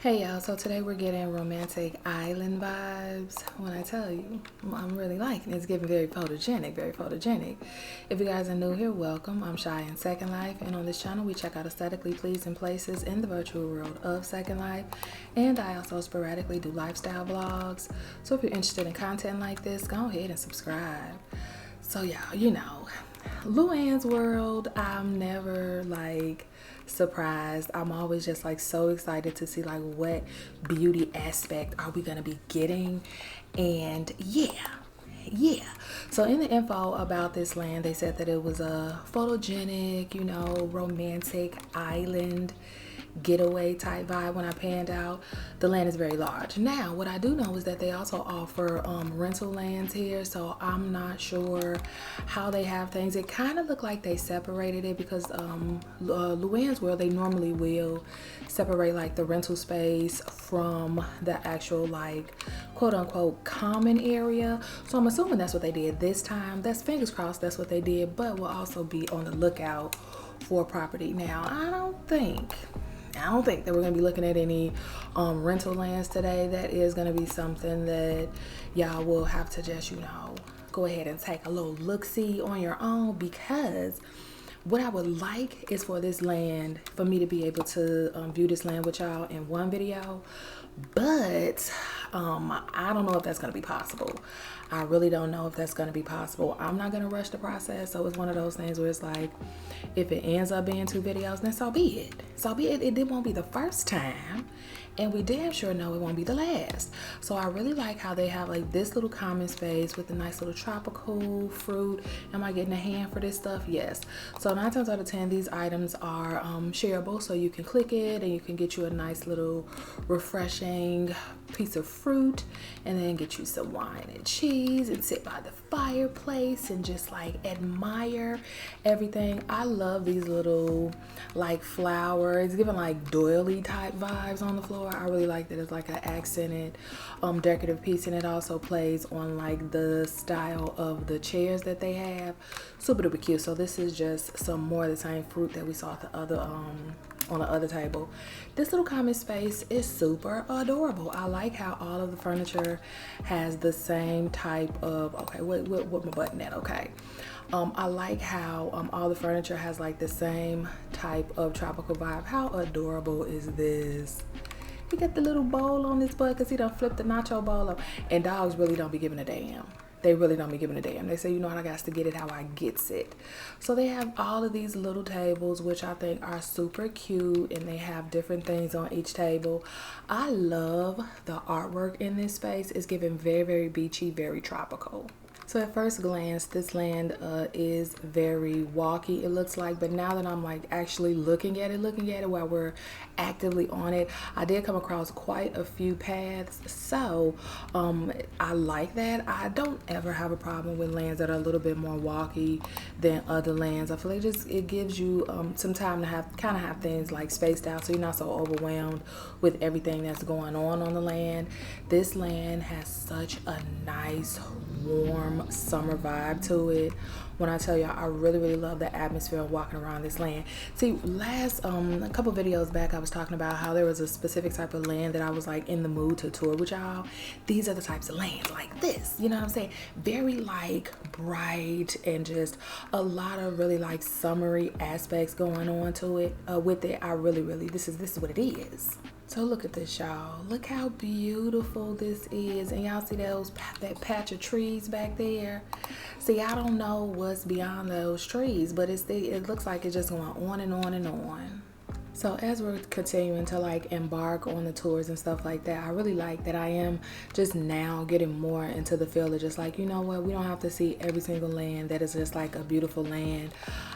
Hey y'all, so today we're getting romantic island vibes. When I tell you, I'm really liking it. It's giving very photogenic, very photogenic. If you guys are new here, welcome. I'm Shy in Second Life, and on this channel we check out aesthetically pleasing places in the virtual world of Second Life. And I also sporadically do lifestyle vlogs. So if you're interested in content like this, go ahead and subscribe. So y'all, Luane's World, I'm never surprised. I'm always just so excited to see what beauty aspect are we gonna be getting. And yeah, so in the info about this land, they said that it was a photogenic, romantic island getaway type vibe. When I panned out, the land is very large. Now what I do know is that they also offer rental lands here, so I'm not sure how they have things. It kind of looked like they separated it because Luane's World, they normally will separate the rental space from the actual quote unquote common area. So I'm assuming that's what they did this time. That's fingers crossed that's what they did, but we'll also be on the lookout for property. Now I don't think that we're gonna be looking at any rental lands today. That is gonna be something that y'all will have to just go ahead and take a little look-see on your own, because what I would like is for this land, for me to be able to view this land with y'all in one video, but I don't know if that's gonna be possible. I really don't know if that's gonna be possible. I'm not gonna rush the process, so it's one of those things where it's if it ends up being 2 videos, then so be it. So be it. It won't be the first time, and we damn sure know it won't be the last. So I really like how they have this little common space with the nice little tropical fruit. Am I getting a hand for this stuff? Yes. So 9 times out of 10, these items are shareable, so you can click it and you can get you a nice little refreshing piece of fruit, and then get you some wine and cheese and sit by the fireplace and just admire everything. I love these little flowers. It's giving doily type vibes on the floor. I really like that it's an accented decorative piece, and it also plays on the style of the chairs that they have. Super duper cute. So this is just some more of the same fruit that we saw at the other on the other table. This little common space is super adorable. I like how all of the furniture has the same type of, okay, what my button at? Okay. I like how all the furniture has the same type of tropical vibe. How adorable is this? He got the little bowl on his butt because he done flipped the nacho bowl up. And dogs really don't be giving a damn. They really don't be giving a damn. They say, I got to get it how I gets it. So they have all of these little tables, which I think are super cute, and they have different things on each table. I love the artwork in this space. It's giving very, very beachy, very tropical. So at first glance, this land is very walky, it looks like, but now that I'm actually looking at it while we're actively on it, I did come across quite a few paths. So I like that. I don't ever have a problem with lands that are a little bit more walky than other lands. I feel like it gives you some time to have things spaced out, so you're not so overwhelmed with everything that's going on the land. This land has such a nice warm summer vibe to it. When I tell y'all, I really, really love the atmosphere of walking around this land. See, last a couple videos back, I was talking about how there was a specific type of land that I was in the mood to tour with y'all. These are the types of lands like this, you know what I'm saying? Very bright, and just a lot of really summery aspects going on to it with it. I really, really, this is what it is. So look at this, y'all. Look how beautiful this is. And y'all see that patch of trees back there? See, I don't know what's beyond those trees, but it looks like it's just going on and on and on. So as we're continuing to embark on the tours and stuff like that, I really like that I am just now getting more into the feel of just you know what, we don't have to see every single land that is just a beautiful land.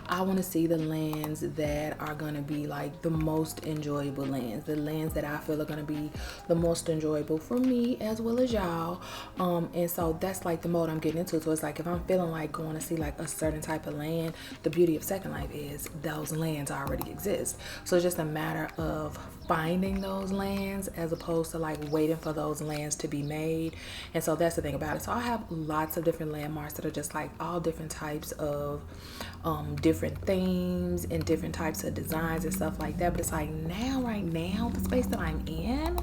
I want to see the lands that are going to be the most enjoyable lands, the lands that I feel are going to be the most enjoyable for me as well as y'all. And so that's the mode I'm getting into. So it's if I'm feeling going to see a certain type of land, the beauty of Second Life is those lands already exist. So it's just just a matter of finding those lands as opposed to like waiting for those lands to be made. And so that's the thing about it. So I have lots of different landmarks that are just like all different types of different themes and different types of designs and stuff like that. But it's like right now, the space that I'm in,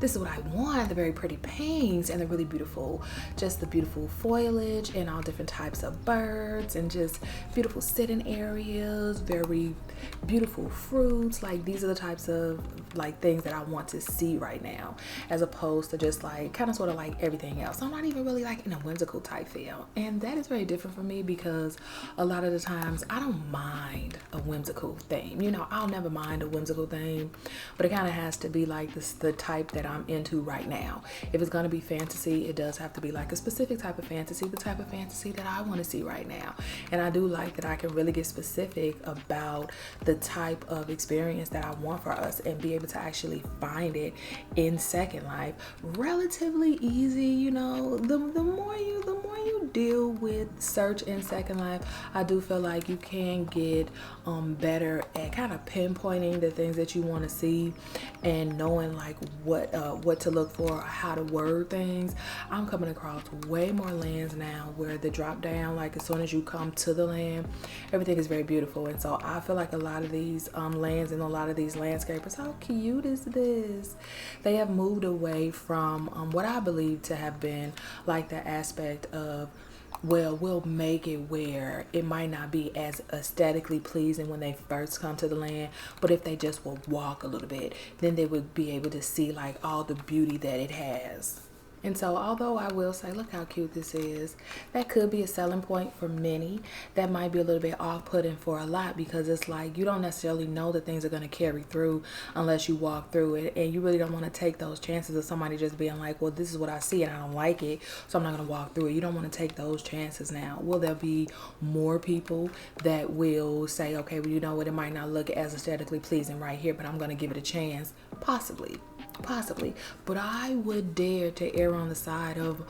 this is what I want, the very pretty paints and the really beautiful, just the beautiful foliage and all different types of birds and just beautiful sitting areas, very beautiful fruits. Like these are the types of like things that I want to see right now, as opposed to just like kind of sort of like everything else. I'm not even really like in a whimsical type feel. And that is very different for me because a lot of the times I don't mind a whimsical theme. You know, I'll never mind a whimsical theme, but it kind of has to be like this, the type that I'm into right now. If it's going to be fantasy, it does have to be like a specific type of fantasy, the type of fantasy that I want to see right now. And I do like that I can really get specific about the type of experience that I want for us and be able to actually find it in Second Life relatively easy. You know, the more you deal with search in Second Life, I do feel like you can get better at kind of pinpointing the things that you want to see and knowing like what to look for, how to word things. I'm coming across way more lands now where the drop down, like as soon as you come to the land, everything is very beautiful. And so I feel like a lot of these lands and a lot of these landscapers, how cute is this? They have moved away from what I believe to have been like the aspect of, well, we'll make it where it might not be as aesthetically pleasing when they first come to the land, but if they just will walk a little bit, then they would be able to see like all the beauty that it has. And so although I will say, look how cute this is, that could be a selling point for many. That might be a little bit off-putting for a lot because it's like you don't necessarily know that things are going to carry through unless you walk through it. And you really don't want to take those chances of somebody just being like, well, this is what I see and I don't like it, so I'm not going to walk through it. You don't want to take those chances now. Will there be more people that will say, okay, well, you know what, it might not look as aesthetically pleasing right here, but I'm going to give it a chance? Possibly, but I would dare to err on the side of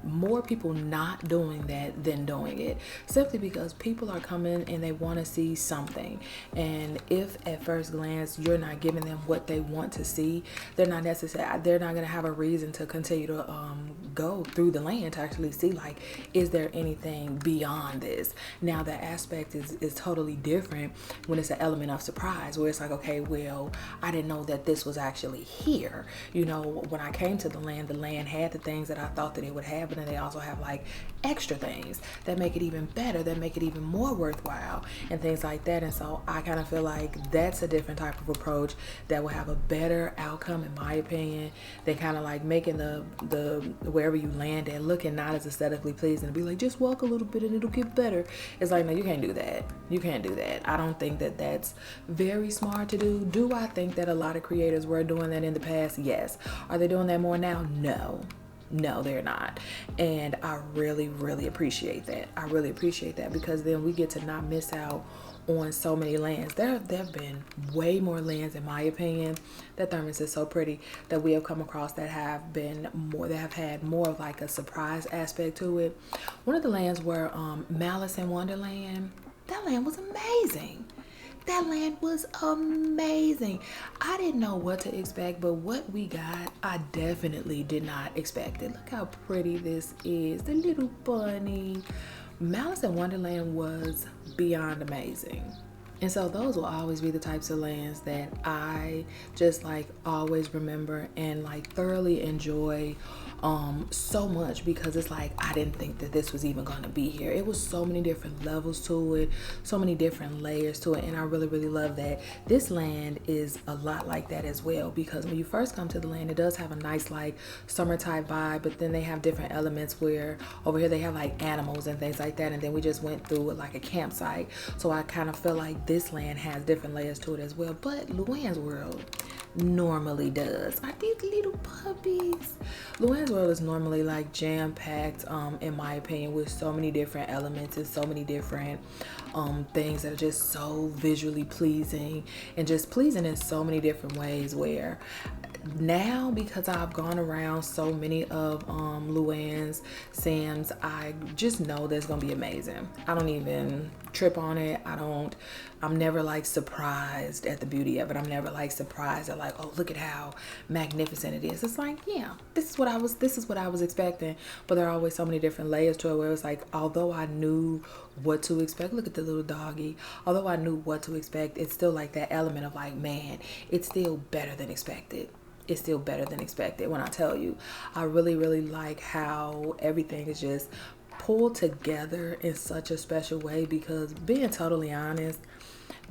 more people not doing that than doing it, simply because people are coming and they want to see something, and if at first glance you're not giving them what they want to see, they're not going to have a reason to continue to go through the land to actually see like, is there anything beyond this? Now the aspect is totally different when it's an element of surprise, where it's like, okay, well, I didn't know that this was actually here. You know, when I came to the land had the things that I thought that it would have, but then they also have like extra things that make it even better, that make it even more worthwhile and things like that. And so I kind of feel like that's a different type of approach that will have a better outcome, in my opinion, than kind of like making the wherever you land at looking not as aesthetically pleasing and be like, just walk a little bit and it'll get better. It's like, no, you can't do that. You can't do that. I don't think that that's very smart to do. Do I think that a lot of creators were doing that in the past? Yes. Are they doing that more now? No, they're not. And I really, really appreciate that. I really appreciate that because then we get to not miss out on so many lands. There have been way more lands, in my opinion. That thermos is so pretty that we have come across that have had more of like a surprise aspect to it. One of the lands were Malice in Wonderland. That land was amazing. That land was amazing. I didn't know what to expect, but what we got, I definitely did not expect it. Look how pretty this is. The little bunny. Malice in Wonderland was beyond amazing. And so those will always be the types of lands that I just like always remember and like thoroughly enjoy so much, because it's like I didn't think that this was even going to be here. It was so many different levels to it, so many different layers to it, and I really, really love that. This land is a lot like that as well, because when you first come to the land, it does have a nice like summer type vibe, but then they have different elements where over here they have like animals and things like that, and then we just went through it like a campsite. So I kind of feel like this land has different layers to it as well, but Luane's World normally does. Are these little puppies? Luane's World is normally like jam-packed, in my opinion, with so many different elements and so many different things that are just so visually pleasing and just pleasing in so many different ways, where now, because I've gone around so many of Luane's Sims, I just know that's gonna be amazing. I don't even trip on it. I'm never like surprised at the beauty of it. I'm never like surprised at like, oh, look at how magnificent it is. It's like, yeah, this is what I was expecting. But there are always so many different layers to it where it's like, although I knew what to expect, look at the little doggy. Although I knew what to expect, it's still like that element of like, man, it's still better than expected. It's still better than expected. When I tell you, I really, really like how everything is just pulled together in such a special way, because being totally honest,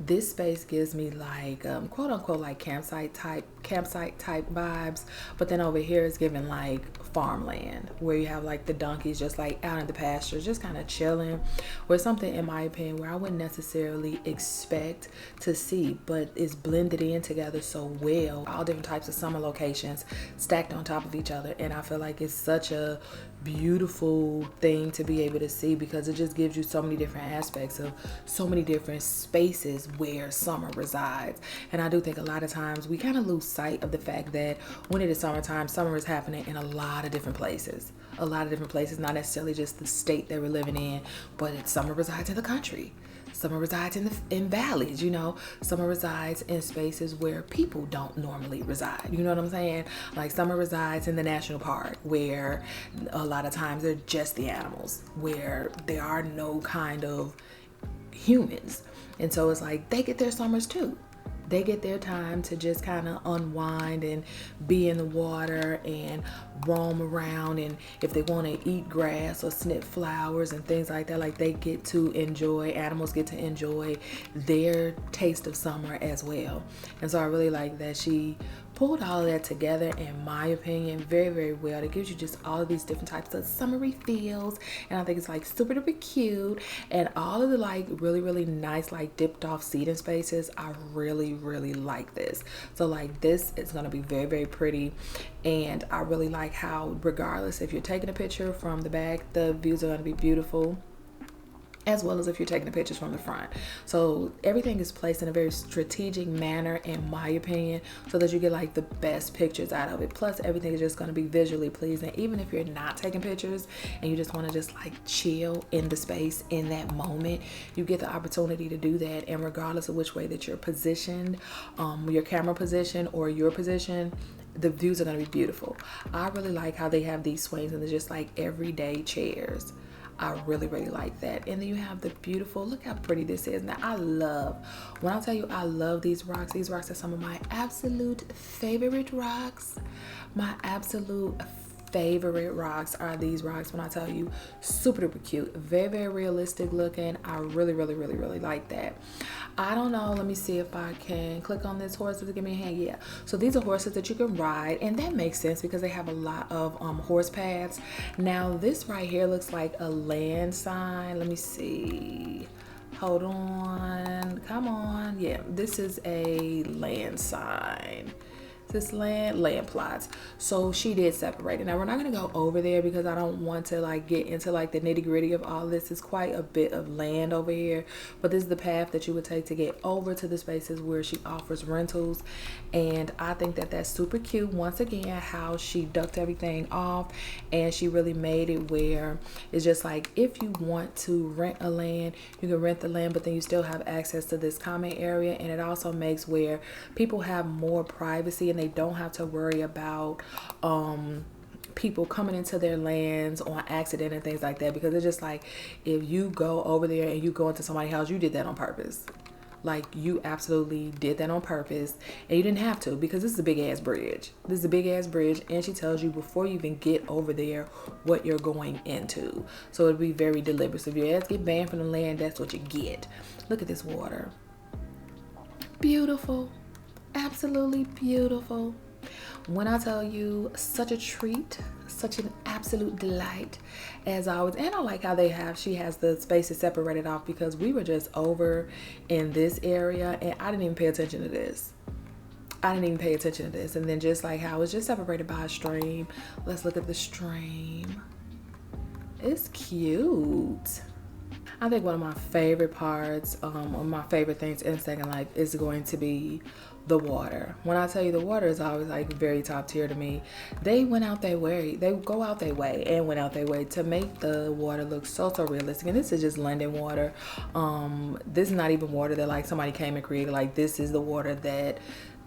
this space gives me like quote unquote like campsite type vibes, but then over here it's giving like farmland, where you have like the donkeys just like out in the pastures just kind of chilling, where something in my opinion where I wouldn't necessarily expect to see, but it's blended in together so well. All different types of summer locations stacked on top of each other, and I feel like it's such a beautiful thing to be able to see, because it just gives you so many different aspects of so many different spaces where summer resides. And I do think a lot of times we kind of lose sight of the fact that when it is summertime, summer is happening in a lot of different places. Not necessarily just the state that we're living in, but summer resides in the country. Summer resides in valleys, you know. Summer resides in spaces where people don't normally reside. You know what I'm saying? Like summer resides in the national park, where a lot of times they're just the animals, where there are no kind of humans. And so it's like they get their summers too. They get their time to just kind of unwind and be in the water and roam around. And if they want to eat grass or snip flowers and things like that, like they get to enjoy, animals get to enjoy their taste of summer as well. And so I really like that she pulled all of that together, in my opinion, very, very well. It gives you just all of these different types of summery feels, and I think it's like super duper cute. And all of the like really, really nice like dipped off seating spaces, I really, really like this. So like this is going to be very, very pretty, and I really like how regardless if you're taking a picture from the back, the views are going to be beautiful, as well as if you're taking the pictures from the front. So everything is placed in a very strategic manner, in my opinion, so that you get like the best pictures out of it. Plus everything is just going to be visually pleasing. Even if you're not taking pictures and you just want to just like chill in the space in that moment, you get the opportunity to do that. And regardless of which way that you're positioned, your camera position or your position, the views are going to be beautiful. I really like how they have these swings and they're just like everyday chairs. I really, really like that. And then you have the beautiful, look how pretty this is. Now when I tell you I love these rocks are some of my absolute favorite rocks. My absolute favorite rocks are these rocks. When I tell you, super duper cute, very, very realistic looking. I really, really, really, really like that. I don't know, let me see if I can click on this horse to give me a hand. Yeah, so these are horses that you can ride, and that makes sense because they have a lot of horse paths. Now this right here looks like a land sign. Let me see, hold on, come on. Yeah, this is a land sign. This land plots. So she did separate it. Now we're not going to go over there because I don't want to like get into like the nitty gritty of all this. It's quite a bit of land over here, but this is the path that you would take to get over to the spaces where she offers rentals. And I think that that's super cute. Once again, how she ducked everything off, and she really made it where it's just like if you want to rent a land, you can rent the land, but then you still have access to this common area. And it also makes where people have more privacy and they don't have to worry about people coming into their lands on accident and things like that, because it's just like if you go over there and you go into somebody's house, you did that on purpose. Like you absolutely did that on purpose, and you didn't have to, because this is a big ass bridge. This is a big ass bridge, and she tells you before you even get over there what you're going into. So it'd be very deliberate. So if your ass get banned from the land, that's what you get. Look at this water. Beautiful. Absolutely beautiful. When I tell you, such a treat, such an absolute delight as always. And I like how she has the spaces separated off, because we were just over in this area and I didn't even pay attention to this. And then just like how it's just separated by a stream. Let's look at the stream. It's cute. I think one of my favorite parts, one of my favorite things in Second Life is going to be the water. When I tell you the water is always like very top tier to me. They went out their way, they go out their way and went out their way to make the water look so realistic. And this is just London water. This is not even water that like somebody came and created. Like this is the water that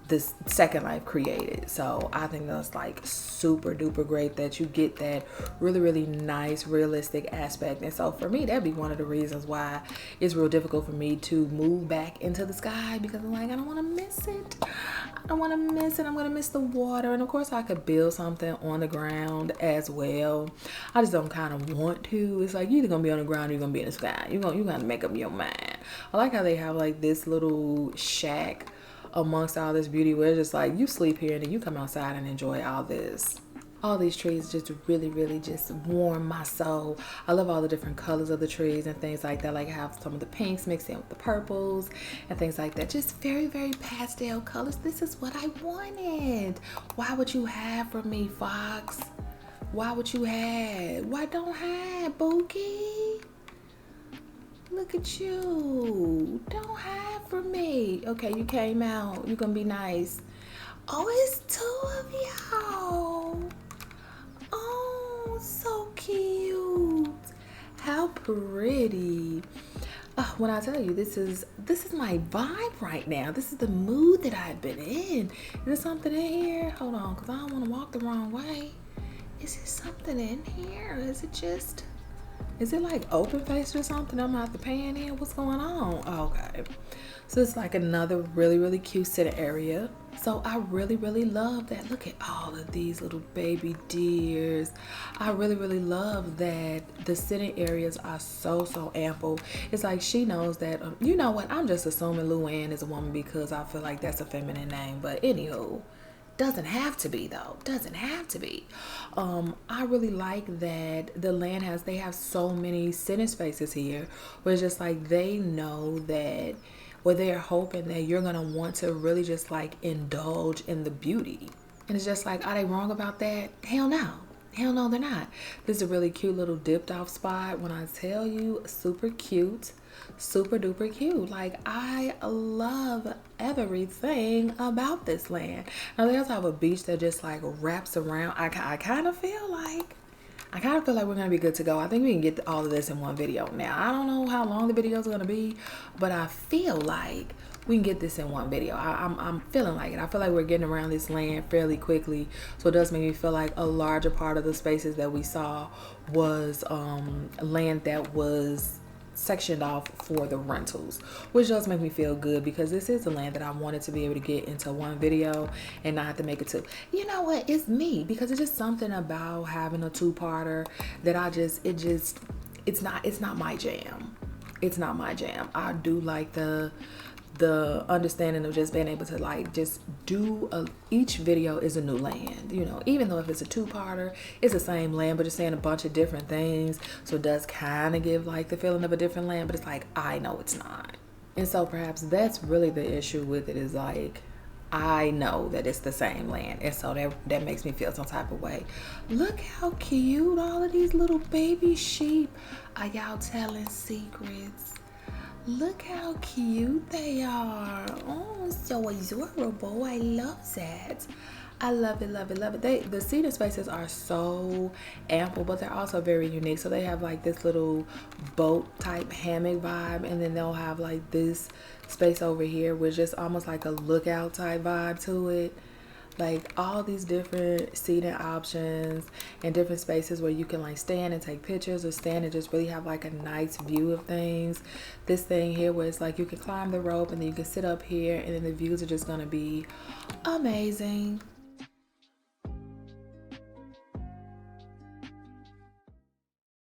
this Second Life created. So I think that's like super duper great that you get that really nice realistic aspect. And so for me, that'd be one of the reasons why it's real difficult for me to move back into the sky, because I'm like, I don't want to miss it. I don't want to miss it. I'm gonna miss the water. And of course I could build something on the ground as well. I just don't kind of want to. It's like you're either gonna be on the ground or you're gonna be in the sky. You gotta make up your mind. I like how they have like this little shack amongst all this beauty where it's just like you sleep here and then you come outside and enjoy all this. All these trees just really just warm my soul. I love all the different colors of the trees and things like that. Like I have some of the pinks mixed in with the purples and things like that. Just very pastel colors. This is what I wanted. Why would you have from me, Fox? Why would you have? Why don't have, Bookie? Look at you. Don't hide from me. Okay, you came out. You're gonna be nice. Oh, it's two of y'all. Oh, so cute. How pretty. When I tell you, this is my vibe right now. This is the mood that I've been in. Is there something in here? Hold on, because I don't want to walk the wrong way. Is there something in here? Is it like open face or something? I'm out the pan in. What's going on? Oh, okay. So it's like another really cute sitting area. So I really love that. Look at all of these little baby deers. I really love that the sitting areas are so ample. It's like she knows that, you know what? I'm just assuming Luane is a woman because I feel like that's a feminine name. But anywho. Doesn't have to be though. Doesn't have to be. I really like that the land they have so many sitting spaces here where it's just like they know that, where they're hoping that you're gonna want to really just like indulge in the beauty. And it's just like, are they wrong about that? Hell no. Hell no, they're not. This is a really cute little dipped off spot. When I tell you, super cute, super duper cute. Like I love everything about this land. Now they also have a beach that just like wraps around. I kind of feel like we're gonna be good to go. I think we can get all of this in one video. Now I don't know how long the video is gonna be, but I feel like we can get this in one video. I'm feeling like it. I feel like we're getting around this land fairly quickly. So it does make me feel like a larger part of the spaces that we saw was land that was sectioned off for the rentals, which does make me feel good because this is the land that I wanted to be able to get into one video and not have to make it two. You know what? It's me, because it's just something about having a two-parter that it's not my jam. It's not my jam. I do like the understanding of just being able to like just do each video is a new land, you know, even though if it's a two-parter, it's the same land but just saying a bunch of different things, so it does kind of give like the feeling of a different land, but it's like I know it's not. And so perhaps that's really the issue with it, is like I know that it's the same land, and so that makes me feel some type of way. Look how cute all of these little baby sheep are. Y'all telling secrets? Look how cute they are. Oh, so adorable. I love that. I love it. The seating spaces are so ample, but they're also very unique. So they have like this little boat type hammock vibe, and then they'll have like this space over here with just almost like a lookout type vibe to it. Like all these different seating options and different spaces where you can like stand and take pictures, or stand and just really have like a nice view of things. This thing here where it's like you can climb the rope and then you can sit up here and then the views are just gonna be amazing.